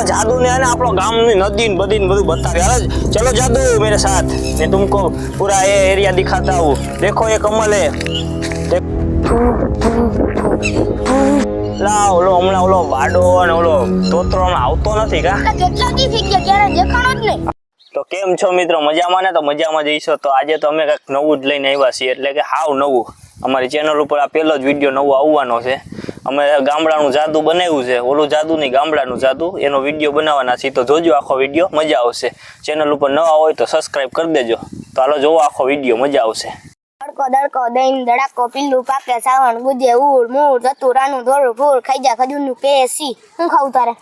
सारा जादू ने है ना अपनो गांव में नदी बदी બધું બતાવે यार। चलो जादू मेरे साथ, मैं तुमको पूरा ये एरिया दिखाता हूँ। देखो ये कमल है, લા ઓલો હમણાં ઓલો વાડો અને ઓલો તોતરો આવતો નથી કા? કેટલા દી થઈ ગયા ક્યારે દેખાણો જ નહીં। તો કેમ છો મિત્રો, મજામાં ને? તો મજામાં જઈશો તો આજે તો અમે કંઈક નવું જ લઈને આવ્યા છીએ, એટલે કે હાવ નવું। અમારી ચેનલ ઉપર આ પહેલો જ વિડીયો નવો આવવાનો છે। અમે ગામડાનું જાદુ બનાવ્યું છે, ઓલું જાદુ નહીં ગામડાનું જાદુ, એનો વિડીયો બનાવવાના છે। તો જોજો આખો વિડીયો, મજા આવશે। ચેનલ ઉપર નવા હોય તો સબસ્ક્રાઇબ કરી દેજો। તો હાલો જોવો આખો વિડીયો, મજા આવશે। દડકો દડકો દઈને ધડાકો પીલું પાકે સાવણ ગુજે ઉડ મૂળ જતું રાનું ધોળું ફૂલ ખાઈ જા ખજૂરનું પેસી। હું ખાવું તારે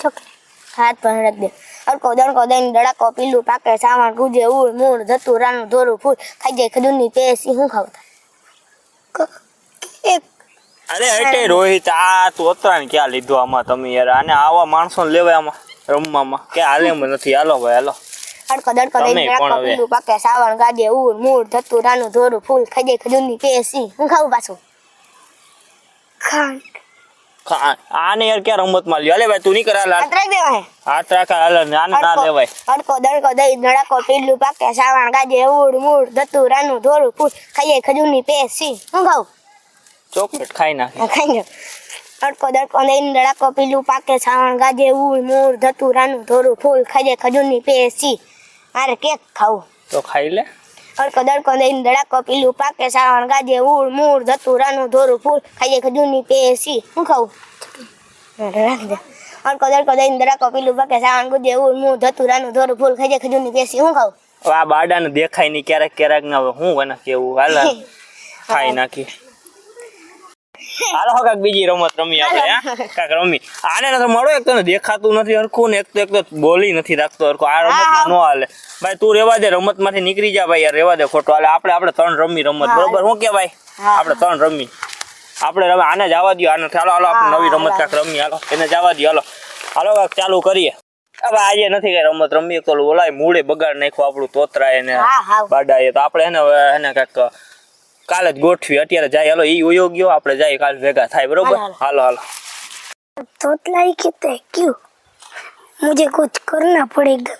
હાથ પર રખ દે। દડકો દડકો દઈને ધડાકો પીલું પાકે સાવણ ગુજે ઉડ મૂળ જતું રાનું ધોળું ફૂલ ખાઈ જાય ખજૂરની પેસી। હું ખાવું તારે અરે હટે રોહિત, આ તોતરાને ક્યાં લીધો આમાં તમે યાર? આને આવા માણસોને લેવાય આમાં રમવામાં કે હાલે નથી? હાલો ભાઈ હાલો। દડકો દડકો દઈને ધડાકો પીલું પાકે સાવણ ગાજે ઉડ મૂળ જતું રાનું ધોળું ફૂલ ખાઈ જાય ખજૂરની પેસી। હું ખાવું પાછું આને યાર ક્યાં રમતમાં લ્યો? હાલે ભાઈ તું નહીં કર, હાલ હાથ રાખ દેવાય હાથ રાખા, હાલ આને ના લેવાય। દડકો દડકો દઈને ધડાકો પીલું પાકે સાવણ ગાજે ઉડ મૂળ જતું રાનું ધોળું ફૂલ ખાઈ જાય ખજૂરની પેસી। હું ખાવું ચોકલેટ ખાઈ નાખે। ખાઈ જાવ। દડકો દડકો દઈને ધડાકો પીલું પાકે સાવણ ગાજે ઉડ મૂળ જતું રાનું ધોળું ફૂલ ખાઈ જાય ખજૂરની પેસી। મારે કેક ખાવું તો ખાઈ લે। દડકો દડકો દઈને ધડાકો પીલું પાકે સાવણ ગાજે ઉડ મૂળ જતું રાનું ધોળું ફૂલ ખાઈ જાય ખજૂરની પેસી। હું ખાવું રાખી દે। દડકો દડકો દઈને ધડાકો પીલું પાકે સાવણ ગાજે ઉડ મૂળ જતું રાનું ધોળું ફૂલ ખાઈ જાય ખજૂરની પેસી। હું ખાવું આ બાડાને દેખાય નહીં ક્યારેક ક્યારેક ના હવે હું એને કેવું? હાલ ખાઈ નાખી। હાલો કાક બીજી રમત રમી આપણે, કાક રમી। આને તો મળો, એક તો દેખાતું નથી હરખું ને એક તો બોલી નથી રાખતો હરખું। આ રમત નો હાલે ભાઈ, તું રેવા દે, રમત માંથી નીકળી જા ભાઈ યાર, રેવા દે ખોટો હાલે। આપણે ત્રણ રમી રમત, બરોબર? હું કે ભાઈ આપણે ત્રણ રમી, આપણે આને જવા દો, આને હાલો હાલો આપણે નવી રમત કાક રમી, હાલો એને જવા દો, હાલો હાલો કાક ચાલુ કરીએ। હવે આજે નથી કઈ રમત રમી, તો ઓલાય મૂળે બગાડ નાખ્યું આપણું તોતરા એને બાડાએ, તો આપણે એને કાક કાલે જ ગોઠવી, અત્યારે જાય હાલો, ઈ ઉયો ગયો, આપણે જાય કાલ ભેગા થાય, બરોબર? હાલો હાલો। तोतलाई कहते हैं क्यों? मुझे कुछ करना पड़ेगा।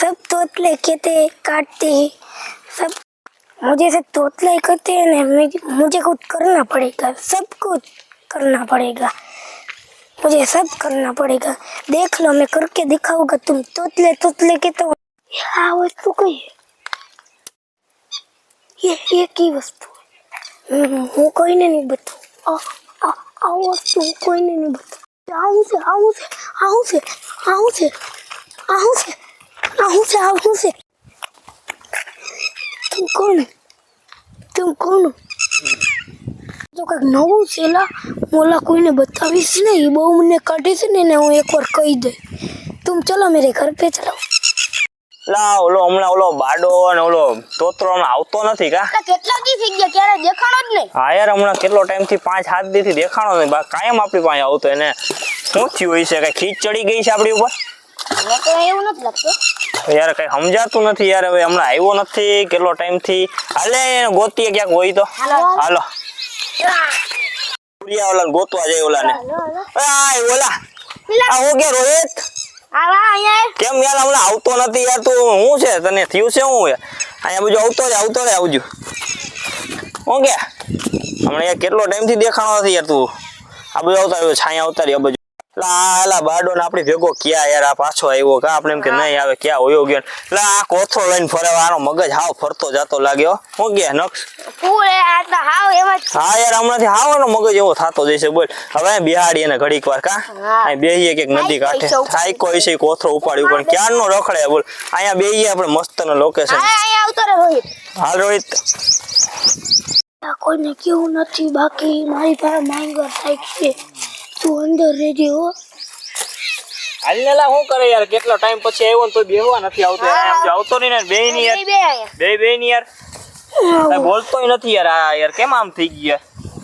सब तोतले कहते हैं काटते हैं, सब मुझे से तोतलाई कहते हैं ना, मुझे कुछ करना पड़ेगा, सब कुछ करना पड़ेगा, मुझे सब करना पड़ेगा। देख लो मैं करके दिखाऊंगा। तुम तोतले तोतले कहते हो, हाँ वस्तु कोई ये की वस्तु હું કોઈને નહીં બતાવું। આ વસ્તુ કોઈને નહીં બતાવું। આવું છે। તું કોણ તો કંઈક નવું છે લા, મોલા કોઈને બતાવીશ નહીં, એ બહુ મને કાઢે છે ને હું એકવાર કહી દે। તુમ ચલો મેરે ઘર પે ચલો। લા ઓલો હમણાં ઓલો બાડો અને ઓલો તોતરો આવતો નથી કા? કેટલા દી થઈ ગયા ક્યારે દેખાણો જ નહીં। હા યાર, હમણાં કેટલો ટાઈમ થી 5-7 દી થી દેખાણો નહીં, કાયમ આપણી પાસે આવતો। એને શું થયું હોય છે? કઈ ખીચ ચડી ગઈ છે આપણી ઉપર? મને તો એવું નથી લાગતું યાર, કઈ સમજાતું નથી યાર। હવે હમણાં આવ્યો નથી કેટલો ટાઈમ થી, હાલે એને ગોતીએ ક્યાંક હોય તો હાલો। ઓલા ગોતવા જાય ઓલાને। ઓલા આ હો ગયા રોહિત, કેમ યાર હમણાં આવતો નથી યાર? તું શું છે, તને થયું છે શું? અહીંયા બધું આવતો રે આવજો। હું કે હમણાં યાર કેટલો ટાઈમ થી દેખાણો નથી યાર? તું આ બધું આવતા રહ્યો, છાયા આવતા રહ્યો બધું। લા બાડો ને આપડી ભેગો ક્યાં યાર? આ પાછો આવ્યો કા? આપણે એમ કે નહીં આવે, ક્યાં હોયો ગયો? લા આ કોથળો લઈને ફરે, આનો મગજ હાવ ફરતો જાતો લાગ્યો। હું કે નક્ષ હા યાર, હમણાંથી હાવ એનો મગજ એવો થતો જશે। બોલ હવે બિહાડી એને ઘડીક વાર કા બેહીએ કે નદી કાંઠે થાયકો હશે, કોથળો ઉપાડ્યું પણ ક્યારનો રખડે। બોલ અહીંયા બેહીએ આપણે મસ્ત નો લોકેશન। હાલ રોહિત, કોઈને કેવું નથી, બાકી મારી પાસે માંગર થાય છે, તું અંદર રહેજે હો। હાલનેલા શું કરે યાર? કેટલો ટાઈમ પછી આવ્યો ને તો બેહવા નથી આવતો। આવતો નહીં ને બે ની યાર, બે ની યાર, બોલતોય નથી યાર। આ યાર કેમ આમ થઈ ગયા?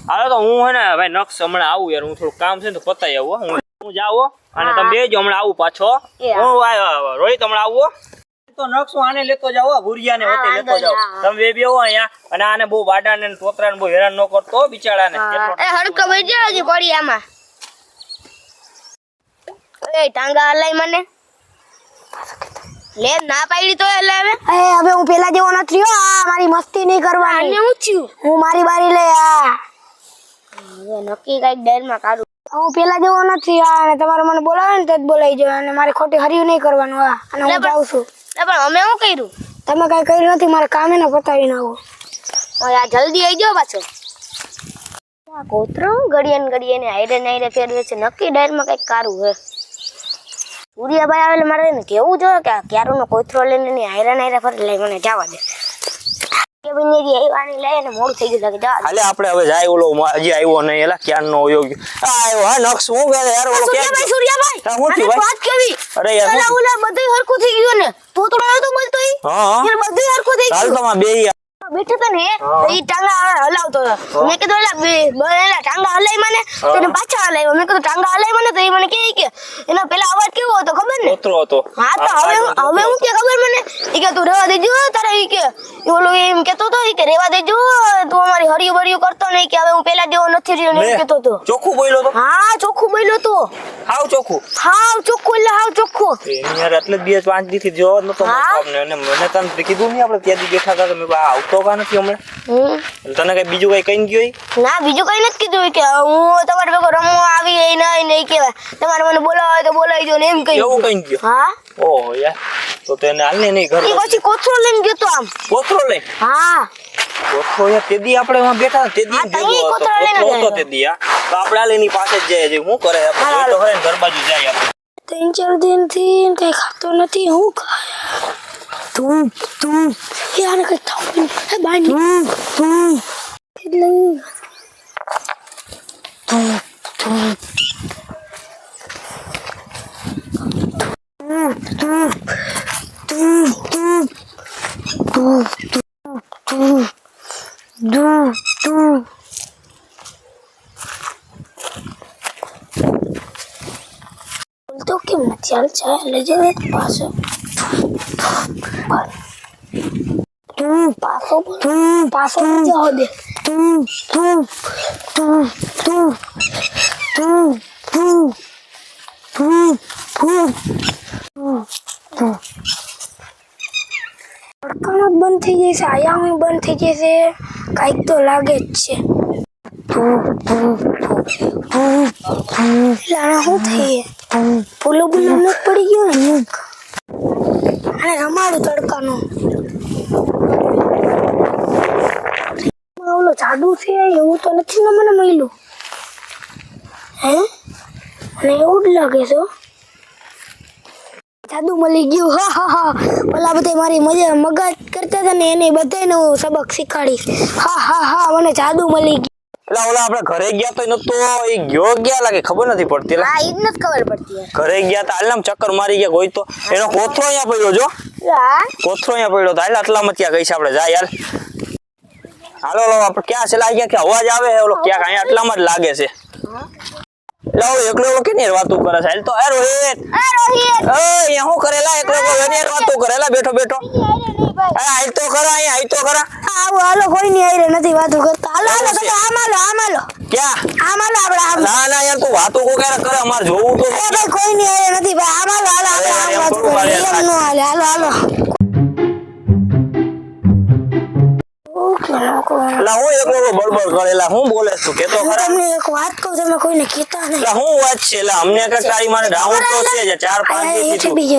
હાલો તો હું હે ને ભાઈ નક્ષ હમણાં આવું યાર, હું થોડું કામ છે ને તો પતાઈ આવું। હું જાઉં અને તમે બેજો, હમણાં આવું પાછો। હું રોહિત હમણાં આવું તો નક્ષ આને લેતો જાવ, ભુરિયા ને હોતે લેતો જાવ। તમે બે બેહો અહીંયા, અને આને બહુ બાડા ને તોતરા ને બહુ હેરાન ન કરતો બિચારાને। હડકો બેજો હજી પડી આમાં। એ ટાંગા હલાય મને લે ના પાડી તો હલાવે હવે હું પેલા જેવો નથી રહ્યો. આ મારી મસ્તી નહીં કરવાની. આને હું થયું હું મારી બારી લે આ. હવે નક્કી કઈક ડરમાં કાઢું હું પેલા જેવો નથી આ, અને તમારે મને બોલાવે ને તો જ બોલાઈ જાય, અને મારે ખોટી હરિયું નહીં કરવાનું. આ અને હું જાઉં છું. પણ અમે શું કર્યું તમે કઈ કર્યું નથી, મારે કામે ને પતાવીને આવો. ઓય આ જલ્દી આવી જાઓ પાછો આ કોતરો ઘડીએ ને આયરે ફેરવે છે નક્કી ડાયરમાં કઈક કારું હે સૂર્યાભાઈ આવે એટલે મારે એને કેવું જોઈએ કે આ ક્યારોનો કોતરો લઈને એની આયરા ફરે લઈ મને જવા દે કે બિનેરી આવીવાની લઈને મોડું થઈ ગયું લાગે જવા દે હાલે આપણે હવે જાય ઓલો હજી આવ્યો નહીં એલા ક્યાં નો યોગ્ય આવ્યો હા નક્ષ હું કહે યાર ઓલો ક્યાં સૂર્યાભાઈ હા, હું થયું આને ભાઈ? વાત કેવી અરે યાર ઓલા ઓલા બધું હરખું થઈ ગયું ને તો આવ્યો તો બોલતો ઈ હા યાર બધું હરખું થઈ ચાલ ગયું તો માં બે બેઠો તો ને તો ઈ ટાંગા હલાવતો હતો મેં કીધું એલા ટાંગા હલાય મને તો એને પાછા હલાવ્યો મેં કીધું ટાંગા હલાય મને તો એ મને કે એનો પેલા અવાજ કેવો હતો ખબર ને કોતરો હતો હા તો હવે હું કે ખબર મને ઈ કે તું રેવા દેજો તારે ઈ કે ઓલો એમ કેતો તો ઈ કે રેવા દેજો તું અમારી હરિયું બરિયું કરતો નહીં કે હવે હું પેલા જેવો નથી રહ્યો ને એમ કેતો તો ચોખ્ખું બોલ્યો તો હા ચોખ્ખું બોલ્યો તો હાવ ચોખ્ખું હાવ ચોખ્ખું એટલે હાવ ચોખ્ખું એની યાર એટલે જ 2-5 દી થી જોવા જ નતો હા? મળતો અમને અને મને તને કીધું નહીં આપણે ત્યાંથી બેઠા હતા તો મેં કીધું આ આવતો કા નથી હમણાં તને કઈ બીજું કઈ કઈ ગયો ઈ? ના બીજું કઈ નથી કીધું કે હું તમારે ભેગો રમવા આવી એ નહીં કહેવાય તમારે મને બોલાવા હોય તો બોલાવી દો ને એમ કહ્યું એવું કઈ ગયો હા ઓહો યાર તો એને હાલને નહીં ઘર ઈ પછી કોથળો લઈને ગયો તો આમ કોતરો લઈ હા કોતરો યાર તે દી આપણે વहाँ બેઠા તે દી હા, તઈ ભેગો હતો. કોતરો લઈને કોતરો હતો ગયો. તે દી હા તો આપણે હાલ એની પાસે જ જઈએ છીએ. શું કરે આપણે હાલ, જોઈ તો ખરા ને ઘર બાજુ જાય આપણે 3-4 દિનથી કઈ ખાતો નથી. હું ખાય તું યાર કઈ ખાવું હે બાની એટલે તો કેમ નથી ચાલ ચાલ લઈ જાવ પાછો પાછો લઈ જાઓ દે તડકાનો બંધ થઈ જશે, આયામી બંધ થઈ જશે, કાંઈક તો લાગે જ છે. લાણા શું થઈ પુલો બુલો ન પડી ગયો ને અને રમાડું તડકાનો ઓલો જાદુ છે એવું તો નથી ને મને મળ્યું હે મને એવું જ લાગે છે હો. જાદુ મળી ગયું હા હા હા ઓલા બધા મારી મજા મગજ કરતા હતા ને એને બધાને હું સબક શીખવાડીશ હા હા હા મને જાદુ મળી ગયું. એટલે ઓલા આપણે ઘરે ગયા તો નતો એ ગયો ગયા લાગે ખબર નથી પડતી લા. હા ઈ જ નથી ખબર પડતી યાર ઘરે ગયા તા હાલ ચક્કર મારી ગયા કોઈ તો એનો કોથરો અહીંયા પડ્યો જો હા કોથરો અહીંયા પડ્યો તો હાલ આટલામાં ત્યાં ગઈ છે આપણે જાય હાલ હાલો હાલો આપણે ક્યાં છે લાગ્યા કે અવાજ આવે છે ઓલો ક્યાંક અહીંયા આટલામાં જ લાગે છે એટલે ઓલો એકલો એકલો કેની હારે વાતું કરે છે હાલ તો એ રોહિત અહીંયા શું કરેલા એકલો એકલો એની હારે વાતું કરેલા બેઠો બેઠો હાલ તો ખરા અહીંયા હાલ તો ખરા આવું હાલો કોઈ ની આયરે નથી વાતો કરતા હાલો હાલો તમે આમ હાલો ક્યાં આમ હાલો આપણે આમ ના ના યાર તું વાતું કો ક્યારે કરે અમારે જોવું તો એ ભાઈ કોઈ ની આયરે નથી ભાઈ આમ હાલો હાલો આપણે આમ વાતો કરીએ. એમ નો હાલે હાલો હાલો એટલે હું એકલો એકલો બળબડ કરેલા હું બોલે તું કેતો હું ખરા તમને એક વાત કહું તમે કોઈને કહેતા નહીં એટલે હું વાત છે એટલે અમને કઈ તારી મારે ડાઉટ તો છે જે 4-5 દી હેઠે થી બીજો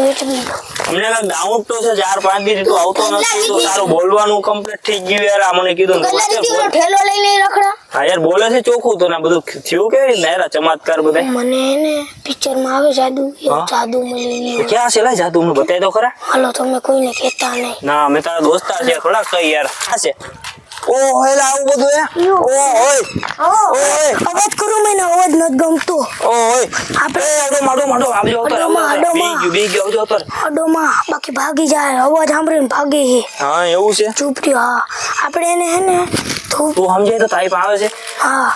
અમને કઈ ડાઉટ તો છે 4-5 દી થી તું આવતો નથી તો તારું બોલવાનું કમ્પ્લીટ થઈ ગયું યાર આ મને કીધું ને કેટલા વચ્ચે દીધી બોલ. ઓલો ઠેલો લઈને રખડા હા યાર બોલે છે ચોખ્ખું તો ને બધું થયું કેવી રીતના યાર આ ચમત્કાર બધા મને એને પિક્ચર માં આવે જાદુ એ હા? જાદુ મળી ગયું ક્યાં છે લા જાદુ મને બતાય તો ખરા હાલો તમે કોઈને કહેતા નહીં ના અમે તારા દોસ્તાર છે થોડા કઈ યાર આ છે ઓ હેલા આવું બધું હે ઓ ઓય ઓય અવાજ કરો મને અવાજ નથી ગમતો ઓય આપણે આડો માડો માડો આવજો તો બી ગયો આવજો તો અડોમાં બાકી ભાગી જાય અવાજ સાંભળીને ભાગે છે હા એવું છે ચૂપ રહ્યો હા આપણે એને હે ને ધૂપ તું સમજાય તો તારી પાસે આવે છે હા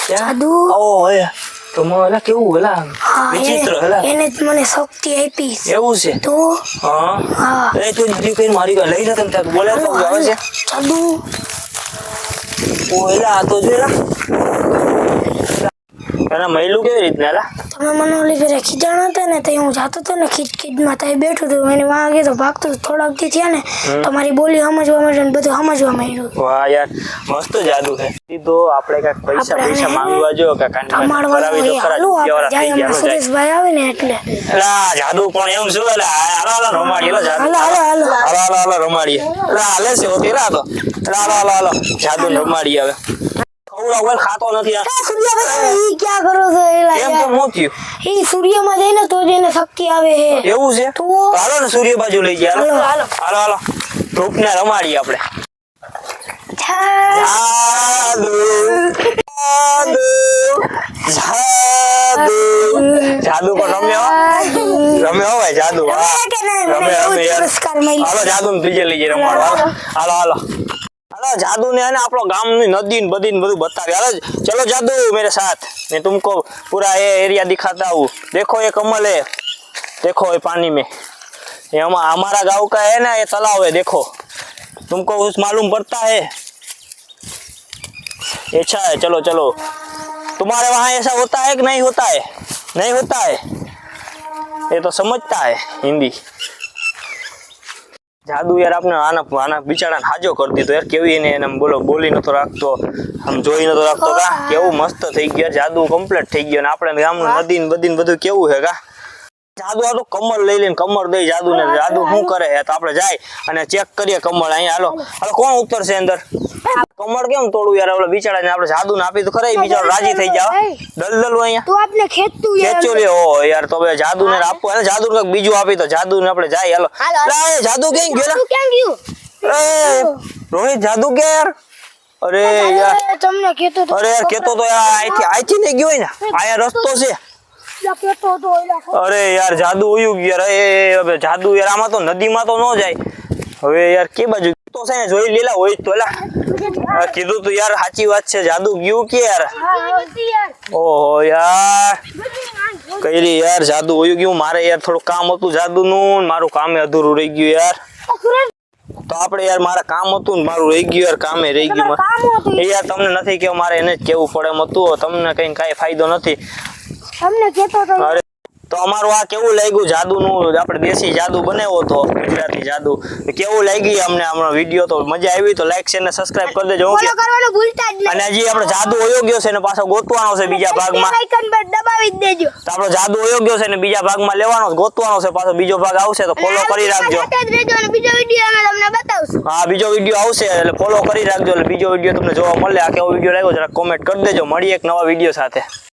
જાદુ ઓય તો મને કેવું હેલા હા વિચિત્ર હેલા એને જ મને શક્તિ આપી એવું છે તો હા હા એ તું દીદી કઈ મારી ગયો લઈ લે તમ તાર બોલે તો આવે છે જાદુ ઓ હેલા આ તો જો હેલા એને મહિલું કેવી રીતના એલા? તમે મને ઓલી ફેરે ખીજાણા હતા ને તો હું જાતો હતો ને ખીજમાં ત્યાં બેઠું હતું એને વાં ગયો તો ભાગતો થોડાક દી થયા ને તમારી બોલી સમજવા માંડ્યું ને બધું સમજવા માંડ્યું. વાહ યાર મસ્ત જાદુ છે. તો આપણે કાંઈક પૈસા આપણે પૈસા એને માંગવા જો કે કાંઈ કરાવી તો ખરા હાલો જગ્યાવાળા આપણે થઈ જાય ગયા એમાં સુરેશભાઈ આવે ને એટલે એલા જાદુ પણ એમ શું એલા હાલો હાલો રમાડીએ એલા જાદુ હાલો હાલો હાલો હાલો હાલો હાલો રમાડીએ એલા હાલે છે હોતી રા તો એલા હાલો હાલો હાલો જાદુ રમાડીએ હવે ખવડાવ ખાતો નથી આ સૂર્યભાઈ ઈ ક્યાં કરો છો એલા એમ તો હું થયું ઈ સૂર્યમાં જઈને તો જ એને શક્તિ આવે હે એવું છે તો હાલો ને સૂર્ય બાજુ લઈ ગયા હાલો, હાલો હાલો હાલો ધૂપને રમાડીએ આપણે જાદુ જાદુ જાદુ પણ રમ્યો ભાઈ જાદુ હા કે નહીં, રમે મને એવું રમે જ યાર પુરસ્કાર મળ્યો. હાલો જાદુ ને ત્રીજે લઈ જઈએ રમાડો હાલો હાલો હાલો હાલો જાદુ ने है ना આપણો ગામની નદી ને બધી ને બધું બતાવી હાલો ચલો જાદू मेरे साथ मैं तुमको पूरा ये एरिया दिखाता हूँ देखो ये कमल है देखो ये पानी में ये हमारा गांव का है ना ये तालाब है देखो तुमको कुछ मालूम पड़ता है अच्छा है चलो चलो तुम्हारे वहाँ ऐसा होता है कि नहीं होता है नहीं होता है ये तो समझता है हिंदी જાદુ યાર આપણે આના બિચારાને હાજો કરી દીધો યાર કેવી એને બોલો બોલી નતો રાખતો આમ જોઈ નતો રાખતો કા કેવું મસ્ત થઈ ગયું જાદુ કમ્પ્લીટ થઈ ગયો ને આપણે ગામનું નદી ને બધી ને બધું કેવું છે કા જાદુ આ તો કમર લઈ લઈને કમર દઈ જાદુ ને જાદુ શું કરે તો આપણે જાય અને ચેક કરીએ કમર અહીંયા હાલો હાલો કોણ ઉતરશે અંદર કમર કેમ તોડું યાર ઓલા બિચારાને આપણે જાદુ ને આપી તો ખરા બિચારો રાજી થઈ જાવ દલદલ અહીંયા તું આપને ખેંચતું યાર ખેંચો લે ઓ યાર તો હવે જાદુ ને આપવું અને જાદુ ને બીજું આપી તો જાદુ ને આપણે જાય હાલો લા, એ જાદુ ક્યાં ગયો તું ક્યાં ગયું લા? એ, રોહિત જાદુ કે યાર અરે યાર તમને કહેતો તો અરે યાર કેતો તો યાર આઈથી ને ગયો ને આયા રસ્તો છે કહેતો તો એલા અરે યાર જાદુ ઉયું ગયું યાર એ હવે જાદુ યાર આમાં તો નદીમાં તો ન જાય હવે યાર કે બાજુ તો છે ને જોઈ લેલા હોય તો એલા કીધું તું યાર સાચી વાત છે જાદુ ગયું કે યાર ઓહો યાર કઈ યાર જાદુ હોય ગયું મારે યાર થોડું કામ હતું જાદુ નું મારું કામે અધૂરું રહી ગયું યાર તો આપણે યાર મારા કામ હતું ને મારું રહી ગયું યાર કામે રહી ગયું એ યાર તમને નથી કેવું મારે એને જ કેવું પડે એમ હતું તમને કઈ કાંઈ ફાયદો નથી તમને કહેતો તો અરે તો અમારું આ કેવું લાગ્યું જાદુનું આપણે દેશી જાદુ બનાવ્યો તો ગુજરાતી જાદુ કેવું લાગ્યું અમને હમણાં વિડીયો તો મજા આવી તો લાઈક શેર ને સબસ્ક્રાઇબ કરી દેજો ઓકે કરવાનું ભૂલતા જ અને હજી આપણે જાદુ વયો ગયો છે ને પાછો ગોતવાનો છે બીજા ભાગમાં આઇકન પર દબાવી જ દેજો તો આપણો જાદુ વયો ગયો છે ને બીજા ભાગમાં લેવાનો છે, ગોતવાનો છે પાછો બીજો ભાગ આવશે તો ફોલો કરી રાખજો સાથે જ રહેજો અને બીજો વિડિયો અમે તમને બતાવશું હા બીજો વિડીયો આવશે એટલે ફોલો કરી રાખજો એટલે બીજો વિડીયો તમને જોવા મળે આ કેવો વિડીયો લાગ્યો જરા કોમેન્ટ કરી દેજો મળીએ એક નવા વિડીયો સાથે.